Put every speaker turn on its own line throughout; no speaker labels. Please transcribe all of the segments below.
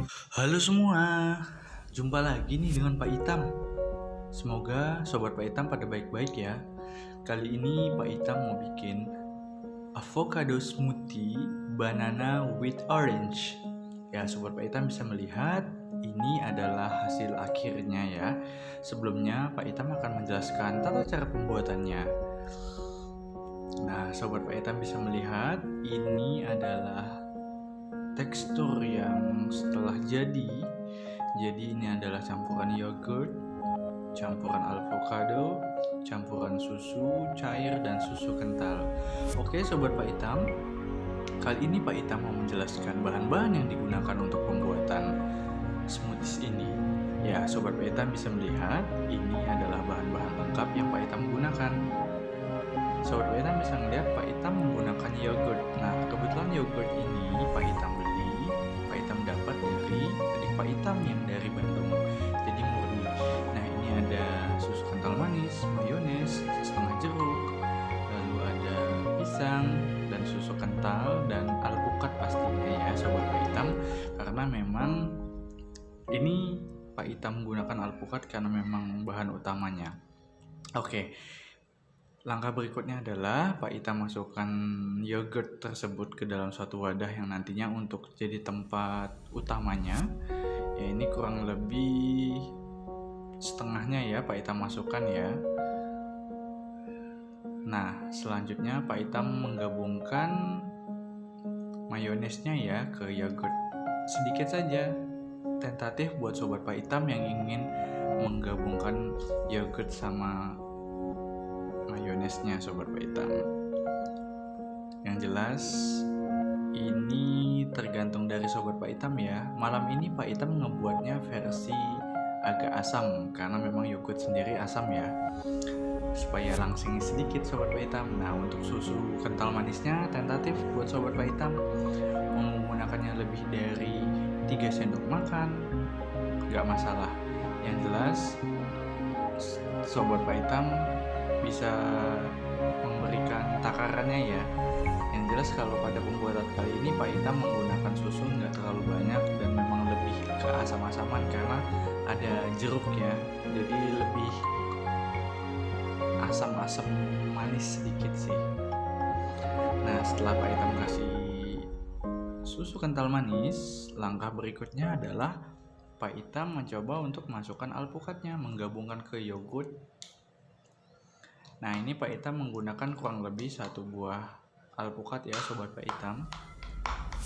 Halo semua, jumpa lagi nih dengan Pak Itam. Semoga Sobat Pak Itam pada baik-baik ya. Kali ini Pak Itam mau bikin avocado smoothie banana with orange. Ya, Sobat Pak Itam bisa melihat ini adalah hasil akhirnya ya. Sebelumnya Pak Itam akan menjelaskan tata cara pembuatannya. Nah, Sobat Pak Itam bisa melihat ini adalah tekstur yang setelah jadi ini adalah campuran yogurt, campuran avocado, campuran susu cair dan susu kental. Oke Sobat Pak Itam, kali ini Pak Itam mau menjelaskan bahan-bahan yang digunakan untuk pembuatan smoothies ini. Ya Sobat Pak Itam bisa melihat ini adalah bahan-bahan lengkap yang Pak Itam gunakan. Sobat Pak Itam bisa melihat Pak Itam menggunakan yogurt. Nah kebetulan yogurt ini Pak Itam dapat dari adik Pak Itam yang dari Bandung, jadi murni. Nah ini ada susu kental manis, mayones, setengah jeruk, lalu ada pisang dan susu kental dan alpukat pastinya ya Sobat Pak Itam, karena memang ini Pak Itam menggunakan alpukat karena memang bahan utamanya. Oke. Langkah berikutnya adalah Pak Itam masukkan yogurt tersebut ke dalam suatu wadah yang nantinya untuk jadi tempat utamanya. Ya ini kurang lebih setengahnya ya Pak Itam masukkan ya. Nah selanjutnya Pak Itam menggabungkan mayonesnya ya ke yogurt. Sedikit saja, tentatif buat Sobat Pak Itam yang ingin menggabungkan yogurt sama mayonesnya Sobat Pak Itam. Yang jelas ini tergantung dari Sobat Pak Itam ya. Malam ini Pak Itam ngebuatnya versi agak asam karena memang yogurt sendiri asam ya, supaya langsing sedikit Sobat Pak Itam. Nah untuk susu kental manisnya tentatif buat Sobat Pak Itam mau menggunakannya lebih dari 3 sendok makan nggak masalah. Yang jelas Sobat Pak Itam bisa memberikan takarannya ya. Yang jelas kalau pada pembuatan kali ini Pak Itam menggunakan susu nggak terlalu banyak dan memang lebih ke asam-asaman karena ada jeruk ya, jadi lebih asam-asam manis sedikit sih. Nah setelah Pak Itam kasih susu kental manis, langkah berikutnya adalah Pak Itam mencoba untuk masukkan alpukatnya, menggabungkan ke yogurt. Nah ini Pak Itam menggunakan kurang lebih 1 buah alpukat ya Sobat Pak Itam.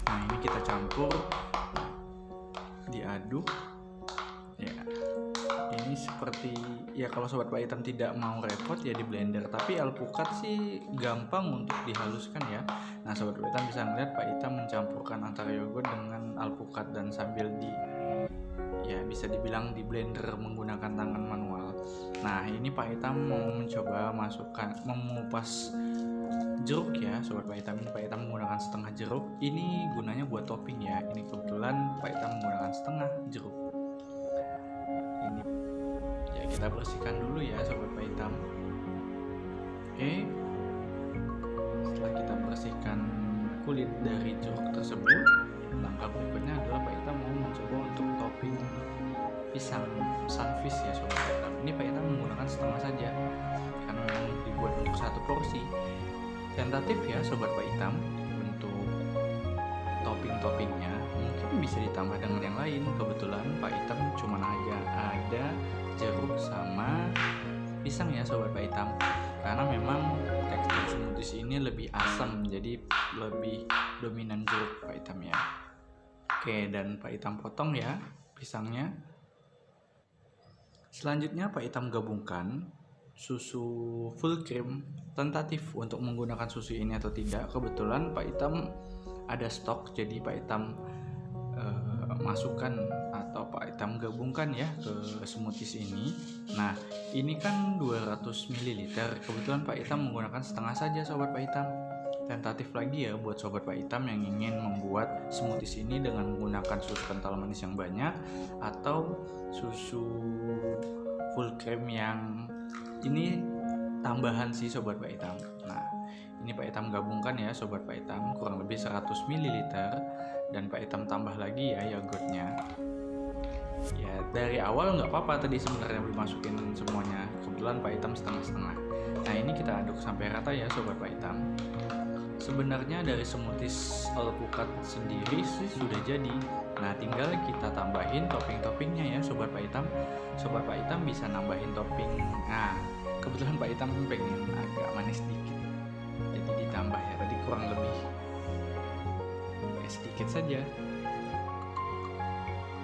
Nah ini kita campur, diaduk ya. Ini seperti ya, kalau Sobat Pak Itam tidak mau repot ya di blender, tapi alpukat sih gampang untuk dihaluskan ya. Nah Sobat Pak Itam bisa melihat Pak Itam mencampurkan antara yogurt dengan alpukat dan sambil bisa dibilang di blender menggunakan tangan manual. Nah ini Pak Itam mau mencoba mengupas jeruk ya Sobat Pak Itam. Ini Pak Itam menggunakan setengah jeruk, ini gunanya buat topping ya. Ini kebetulan Pak Itam menggunakan setengah jeruk. Ini ya kita bersihkan dulu ya Sobat Pak Itam. Oke, setelah kita bersihkan kulit dari jeruk tersebut, langkah berikutnya adalah Pak Itam mau mencoba untuk topping pisang sunfish ya Sobat Pak Itam. Ini Pak Itam menggunakan setengah saja karena memang dibuat untuk 1 porsi. Tentatif ya Sobat Pak Itam untuk topping-toppingnya, mungkin bisa ditambah dengan yang lain. Kebetulan Pak Itam cuma aja ada jeruk sama pisang ya Sobat Pak Itam, karena memang tekstur smoothies ini lebih asam, jadi lebih dominan jeruk Pak Itam ya. Oke, dan Pak Itam potong ya pisangnya. Selanjutnya Pak Itam gabungkan susu full cream, tentatif untuk menggunakan susu ini atau tidak. Kebetulan Pak Itam ada stok, jadi Pak Itam masukkan atau Pak Itam gabungkan ya ke smoothies ini. Nah ini kan 200 ml, kebetulan Pak Itam menggunakan setengah saja Sobat Pak Itam. Tentatif lagi ya buat Sobat Pak Itam yang ingin membuat smoothies ini dengan menggunakan susu kental manis yang banyak atau susu full cream yang ini tambahan sih Sobat Pak Itam. Nah ini Pak Itam gabungkan ya Sobat Pak Itam kurang lebih 100 ml dan Pak Itam tambah lagi ya yogurtnya. Ya dari awal nggak apa-apa tadi sebenarnya belum masukin semuanya, kebetulan Pak Itam setengah-setengah. Nah ini kita aduk sampai rata ya sobat Pak Itam. Sebenarnya dari smoothies alpukat sendiri sih sudah jadi. Nah tinggal kita tambahin topping-toppingnya ya sobat Pak Itam. Sobat Pak Itam bisa nambahin topping. Nah kebetulan Pak Itam pengen agak manis dikit, jadi ditambah ya, tadi kurang lebih ya, sedikit saja.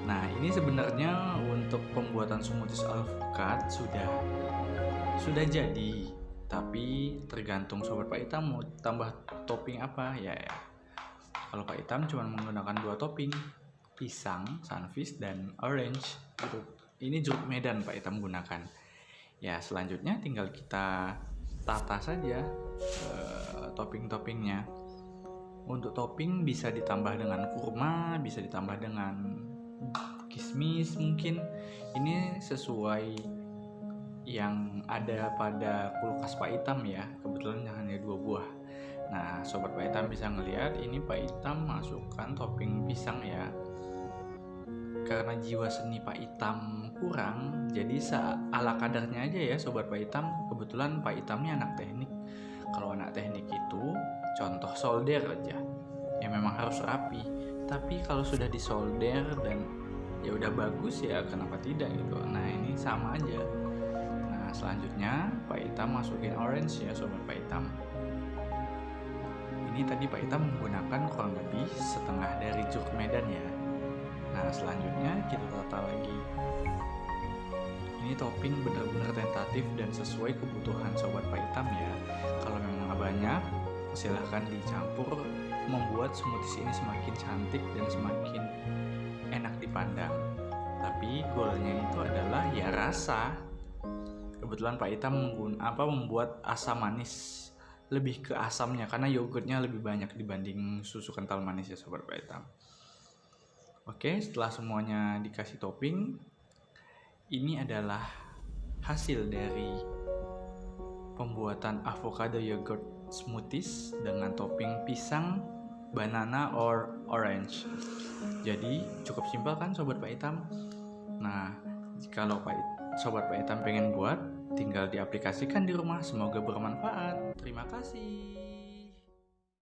Nah ini sebenarnya untuk pembuatan smoothies alpukat sudah jadi, tapi tergantung sobat Pak Itam mau tambah topping apa ya. Kalau Pak Itam cuma menggunakan 2 topping, pisang, sunfish, dan orange gitu. Ini jeruk medan Pak Itam gunakan. Ya selanjutnya tinggal kita tata saja topping-toppingnya. Untuk topping bisa ditambah dengan kurma, bisa ditambah dengan kismis mungkin. Ini sesuai yang ada pada kulkas Pak Itam ya, kebetulan hanya 2 buah. Nah sobat Pak Itam bisa ngelihat ini Pak Itam masukkan topping pisang ya, karena jiwa seni Pak Itam kurang, jadi ala kadarnya aja ya sobat Pak Itam. Kebetulan Pak Itamnya anak teknik. Kalau anak teknik itu contoh solder aja ya memang harus rapi, tapi kalau sudah disolder dan ya udah bagus ya kenapa tidak gitu. Nah ini sama aja. Nah selanjutnya Pak Itam masukin orange ya sobat Pak Itam. Ini tadi Pak Itam menggunakan kurang lebih setengah dari jeruk medan ya. Nah selanjutnya kita tata lagi. Ini topping benar-benar tentatif dan sesuai kebutuhan sobat Pak Itam ya. Kalau memang banyak, silahkan dicampur, membuat smoothies ini semakin cantik dan semakin enak dipandang. Tapi goalnya itu adalah ya rasa. Kebetulan Pak Itam membuat asam manis, lebih ke asamnya karena yogurtnya lebih banyak dibanding susu kental manis ya sobat Pak Itam. Oke, setelah semuanya dikasih topping, ini adalah hasil dari pembuatan avocado yogurt smoothies dengan topping pisang, banana, or orange. Jadi cukup simpel kan sobat Pak Itam. Nah kalau sobat Pak Itam pengen buat, tinggal diaplikasikan di rumah. Semoga bermanfaat. Terima kasih.